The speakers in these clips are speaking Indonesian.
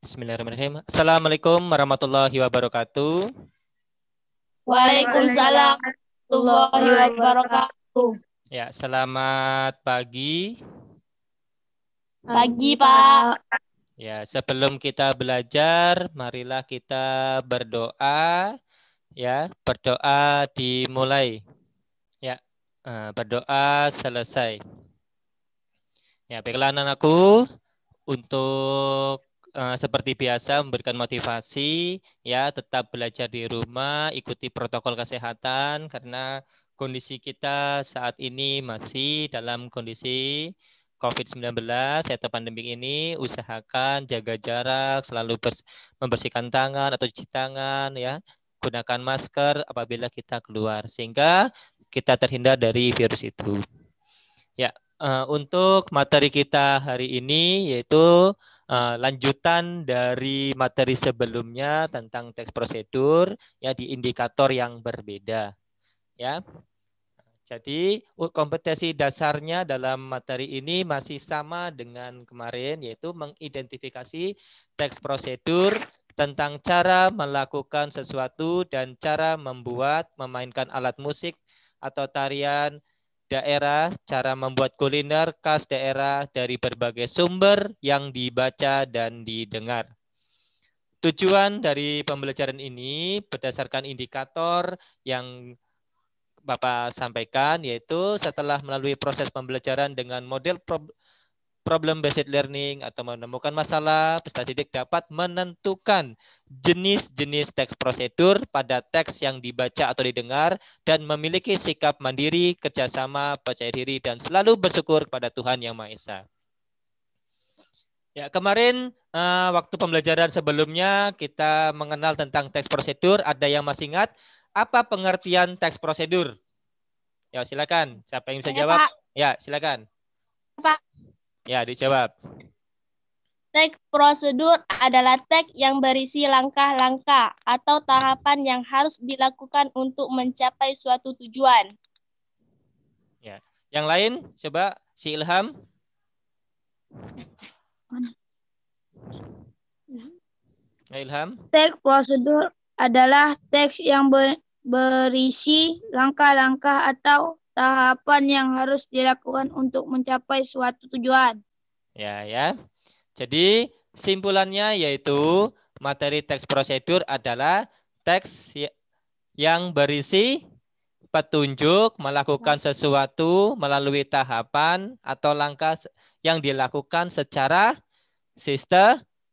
Bismillahirrahmanirrahim. Assalamualaikum warahmatullahi wabarakatuh. Waalaikumsalam warahmatullahi wabarakatuh. Ya, selamat pagi. Pagi, Pak. Ya, sebelum kita belajar, marilah kita berdoa. Ya, berdoa dimulai. Ya, berdoa selesai. Ya, baiklah anak-anakku, untuk seperti biasa memberikan motivasi, ya tetap belajar di rumah, ikuti protokol kesehatan karena kondisi kita saat ini masih dalam kondisi COVID-19 atau pandemi ini. Usahakan jaga jarak, selalu membersihkan tangan atau cuci tangan, ya, gunakan masker apabila kita keluar sehingga kita terhindar dari virus itu. Ya, untuk materi kita hari ini yaitu lanjutan dari materi sebelumnya tentang teks prosedur, ya, di indikator yang berbeda, ya. Jadi kompetensi dasarnya dalam materi ini masih sama dengan kemarin, yaitu mengidentifikasi teks prosedur tentang cara melakukan sesuatu dan cara memainkan alat musik atau tarian daerah, cara membuat kuliner khas daerah dari berbagai sumber yang dibaca dan didengar. Tujuan dari pembelajaran ini berdasarkan indikator yang Bapak sampaikan, yaitu setelah melalui proses pembelajaran dengan model problem based learning atau menemukan masalah, peserta didik dapat menentukan jenis-jenis teks prosedur pada teks yang dibaca atau didengar dan memiliki sikap mandiri, kerjasama, percaya diri, dan selalu bersyukur kepada Tuhan Yang Maha Esa. Ya, kemarin waktu pembelajaran sebelumnya kita mengenal tentang teks prosedur. Ada yang masih ingat apa pengertian teks prosedur? Ya, silakan. Siapa yang bisa jawab? Pak. Ya, silakan. Pak. Ya, dijawab. Teks prosedur adalah teks yang berisi langkah-langkah atau tahapan yang harus dilakukan untuk mencapai suatu tujuan. Ya. Yang lain, coba si Ilham. Ya, Ilham. Teks prosedur adalah teks yang berisi langkah-langkah atau tahapan yang harus dilakukan untuk mencapai suatu tujuan. Ya, ya. Jadi simpulannya yaitu materi teks prosedur adalah teks yang berisi petunjuk melakukan sesuatu melalui tahapan atau langkah yang dilakukan secara sistematis.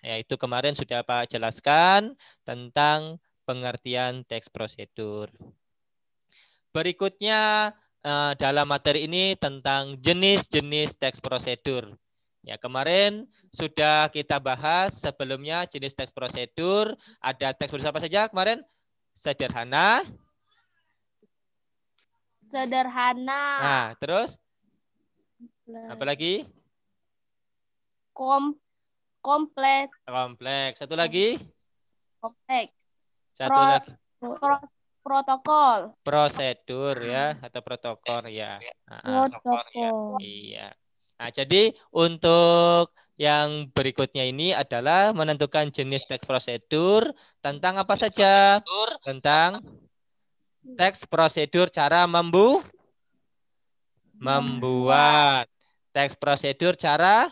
Ya, itu kemarin sudah Pak jelaskan tentang pengertian teks prosedur. Berikutnya dalam materi ini tentang jenis-jenis teks prosedur. Ya, kemarin sudah kita bahas sebelumnya jenis teks prosedur. Ada teks prosedur apa saja kemarin? Sederhana. Nah, terus? Apa lagi? Kompleks. Kompleks. Satu lagi? Kompleks. Satu lagi. Protokol. Prosedur, ya, atau protokol, ya. Protokol. Iya. Nah, jadi untuk yang berikutnya ini adalah menentukan jenis teks prosedur tentang apa saja? Tentang teks prosedur cara membuat. Teks prosedur cara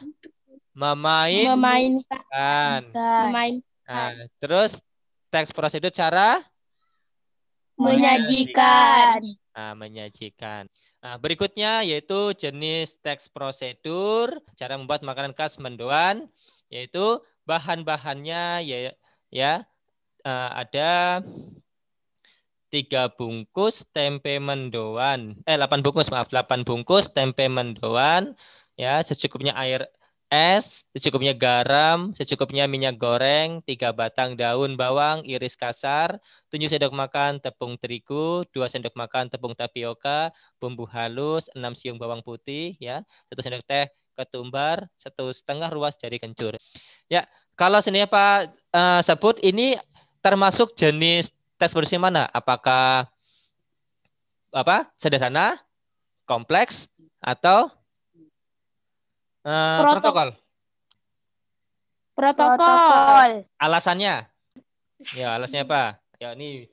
memainkan. Nah, terus teks prosedur cara menyajikan. Nah, menyajikan. Nah, berikutnya yaitu jenis teks prosedur cara membuat makanan khas mendoan, yaitu bahan-bahannya ya ada 3 bungkus tempe mendoan. 8 bungkus, maaf, 8 bungkus tempe mendoan, ya, secukupnya air es, secukupnya garam, secukupnya minyak goreng, 3 batang daun bawang iris kasar, 7 sendok makan tepung terigu, 2 sendok makan tepung tapioka, bumbu halus, 6 siung bawang putih, ya, 1 sendok teh ketumbar, 1,5 ruas jari kencur. Ya, kalau sini Pak sebut ini termasuk jenis teks prosedur mana? Apakah sederhana, kompleks, atau protokol? Protokol. Alasannya? Ya, alasannya apa? Ya, ini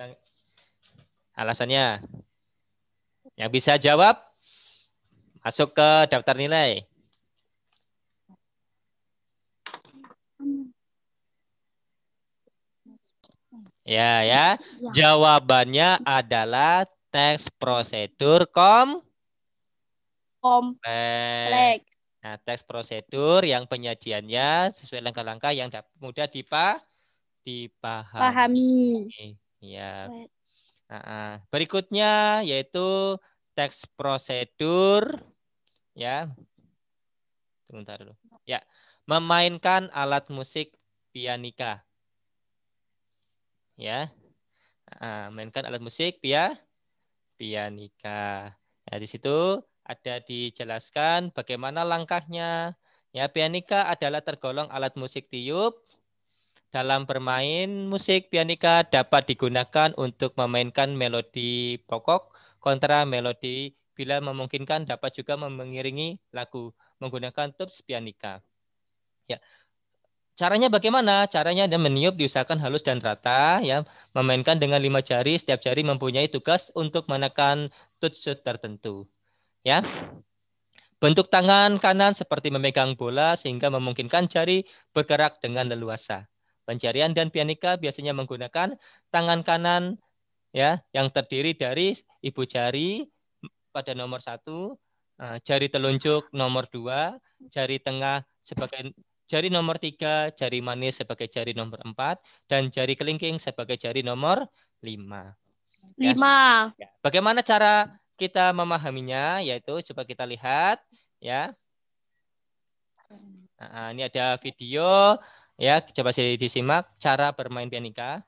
alasannya. Yang bisa jawab masuk ke daftar nilai. Ya. Jawabannya adalah teks prosedur kompleks. Nah, teks prosedur yang penyajiannya sesuai langkah-langkah yang mudah dipahami. Ya. Berikutnya yaitu teks prosedur, ya. Sebentar dulu. Ya, memainkan alat musik pianika. Ya, mainkan alat musik pianika. Nah, di situ ada dijelaskan bagaimana langkahnya. Ya, pianika adalah tergolong alat musik tiup. Dalam bermain musik pianika dapat digunakan untuk memainkan melodi pokok kontra melodi bila memungkinkan dapat juga mengiringi lagu menggunakan tubs pianika. Ya. Caranya bagaimana? Caranya adalah meniup diusahakan halus dan rata, ya. Memainkan dengan 5 jari, setiap jari mempunyai tugas untuk menekan touch tertentu. Ya. Bentuk tangan kanan seperti memegang bola sehingga memungkinkan jari bergerak dengan leluasa. Pencarian dan pianika biasanya menggunakan tangan kanan, ya, yang terdiri dari ibu jari pada nomor 1, jari telunjuk nomor 2, jari tengah sebagai jari nomor 3, jari manis sebagai jari nomor 4, dan jari kelingking sebagai jari nomor 5. 5. Ya. Bagaimana cara kita memahaminya? Yaitu coba kita lihat, ya. Nah, ini ada video, ya. Coba disimak cara bermain pianika.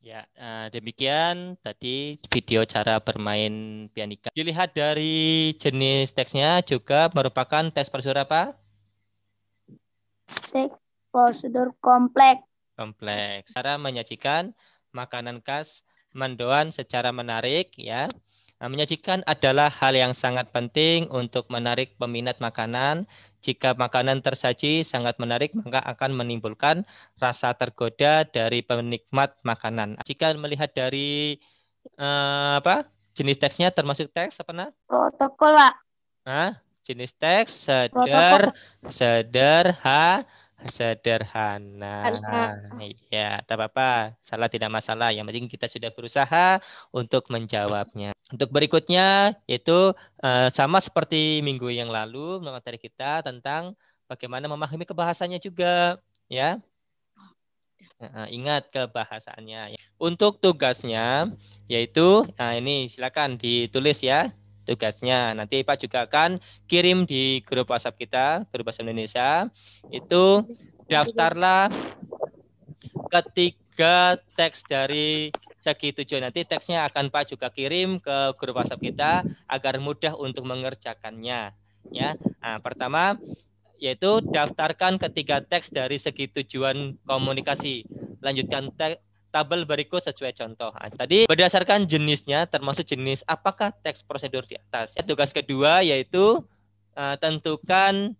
Ya, demikian tadi video cara bermain pianika. Dilihat dari jenis teksnya juga merupakan teks prosedur apa? Teks prosedur kompleks. Kompleks. Cara menyajikan makanan khas mendoan secara menarik, ya. Menyajikan adalah hal yang sangat penting untuk menarik peminat makanan. Jika makanan tersaji sangat menarik, maka akan menimbulkan rasa tergoda dari penikmat makanan. Jika melihat dari jenis teksnya termasuk teks apa nah? Protokol, Pak. Jenis teks sederhana. Ya, tak apa-apa. Salah tidak masalah. Yang penting kita sudah berusaha untuk menjawabnya. Untuk berikutnya yaitu sama seperti minggu yang lalu materi kita tentang bagaimana memahami kebahasannya juga, ya. Ingat kebahasaannya. Untuk tugasnya yaitu ini silakan ditulis ya tugasnya. Nanti Pak juga akan kirim di grup WhatsApp kita, grup Bahasa Indonesia. Itu daftarlah ketiga teks dari segi tujuan. Nanti teksnya akan Pak juga kirim ke grup WhatsApp kita agar mudah untuk mengerjakannya. Ya, pertama yaitu daftarkan ketiga teks dari segi tujuan komunikasi. Lanjutkan tabel berikut sesuai contoh. Tadi berdasarkan jenisnya termasuk jenis apakah teks prosedur di atas. Tugas kedua yaitu tentukan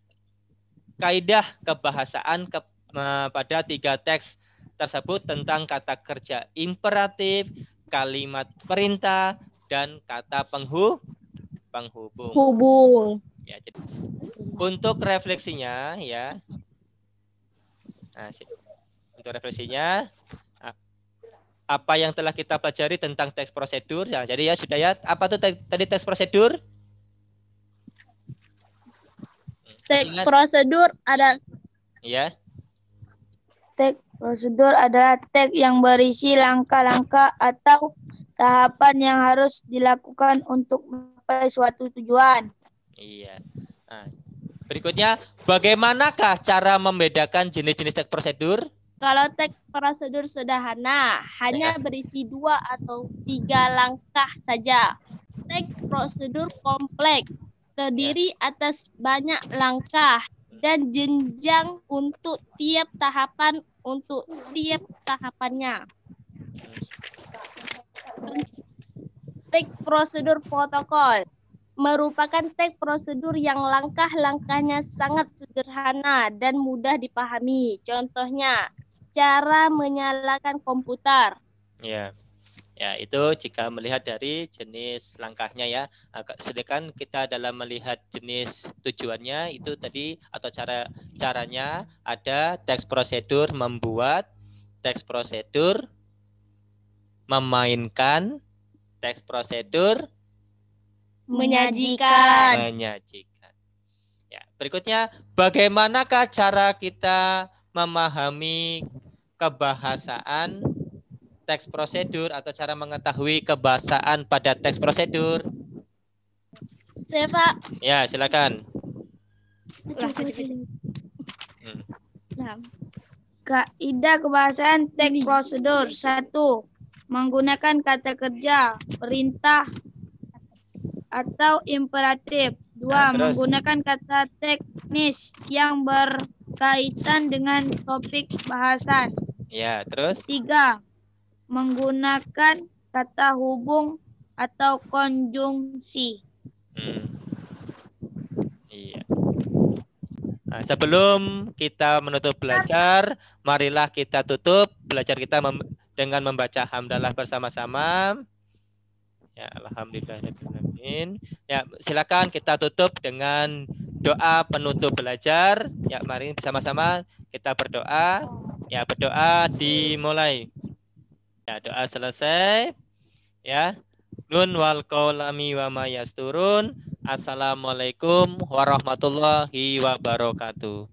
kaidah kebahasaan pada tiga teks tersebut tentang kata kerja imperatif, kalimat perintah, dan kata penghubung. Ya, jadi, untuk refleksinya ya. Untuk refleksinya apa yang telah kita pelajari tentang teks prosedur. Ya, jadi ya sudah ya. Apa tuh tadi teks prosedur? Teks prosedur ada. Ya. Teks prosedur adalah teks yang berisi langkah-langkah atau tahapan yang harus dilakukan untuk mencapai suatu tujuan. Iya. Berikutnya, bagaimanakah cara membedakan jenis-jenis teks prosedur? Kalau teks prosedur sederhana, hanya berisi 2 atau 3 langkah saja. Teks prosedur kompleks terdiri atas banyak langkah dan jenjang untuk tiap tahapannya. Teks prosedur protokol merupakan teks prosedur yang langkah-langkahnya sangat sederhana dan mudah dipahami. Contohnya, cara menyalakan komputer. Ya. Ya, itu jika melihat dari jenis langkahnya ya. Sedangkan kita dalam melihat jenis tujuannya itu tadi atau caranya ada teks prosedur membuat, teks prosedur memainkan, teks prosedur menyajikan. Ya, berikutnya bagaimanakah cara kita memahami kebahasaan teks prosedur atau cara mengetahui kebahasaan pada teks prosedur? Saya, Pak. Ya, silakan. Kaidah kebahasaan teks prosedur. 1. Menggunakan kata kerja, perintah, atau imperatif. 2. Menggunakan kata teknis yang berkaitan dengan topik bahasan. Ya, terus? 3. Menggunakan kata hubung atau konjungsi. Iya. Nah, sebelum kita menutup belajar, marilah kita tutup belajar kita dengan membaca hamdalah bersama-sama. Ya, alhamdulillahirrahmanirrahim. Ya, silakan kita tutup dengan doa penutup belajar. Ya, mari bersama-sama kita berdoa. Ya, berdoa dimulai. Ya, doa selesai. Ya. Nun wal qaulami wa ma yasturun. Assalamualaikum warahmatullahi wabarakatuh.